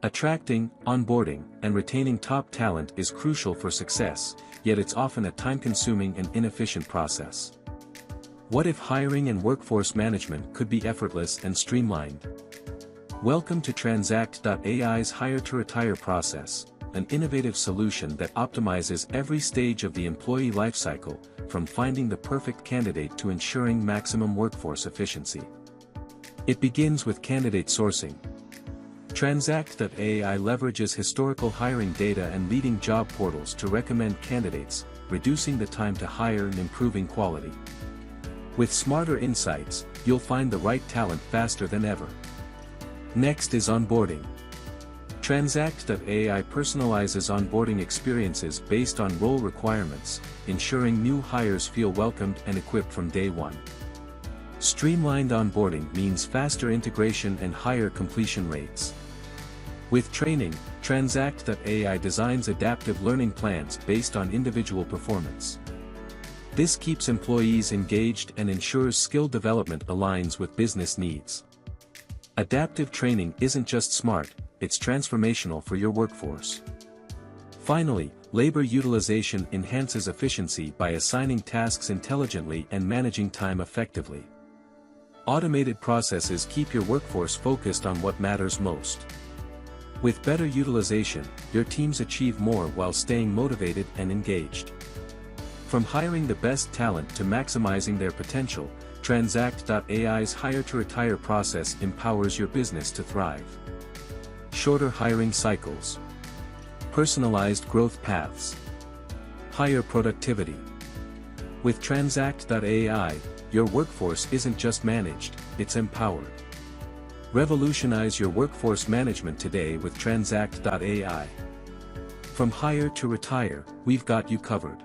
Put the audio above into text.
Attracting, onboarding, and retaining top talent is crucial for success, yet it's often a time-consuming and inefficient process. What if hiring and workforce management could be effortless and streamlined? Welcome to Tranxact.AI's hire-to-retire process, an innovative solution that optimizes every stage of the employee lifecycle, from finding the perfect candidate to ensuring maximum workforce efficiency. It begins with candidate sourcing. Tranxact.AI leverages historical hiring data and leading job portals to recommend candidates, reducing the time to hire and improving quality. With smarter insights, you'll find the right talent faster than ever. Next is onboarding. Tranxact.AI personalizes onboarding experiences based on role requirements, ensuring new hires feel welcomed and equipped from day one. Streamlined onboarding means faster integration and higher completion rates. With training, Tranxact.AI designs adaptive learning plans based on individual performance. This keeps employees engaged and ensures skill development aligns with business needs. Adaptive training isn't just smart, it's transformational for your workforce. Finally, labor utilization enhances efficiency by assigning tasks intelligently and managing time effectively. Automated processes keep your workforce focused on what matters most. With better utilization, your teams achieve more while staying motivated and engaged. From hiring the best talent to maximizing their potential, Tranxact.AI's hire-to-retire process empowers your business to thrive. Shorter hiring cycles. Personalized growth paths. Higher productivity. With Tranxact.AI, your workforce isn't just managed, it's empowered. Revolutionize your workforce management today with Tranxact.AI. From hire to retire, we've got you covered.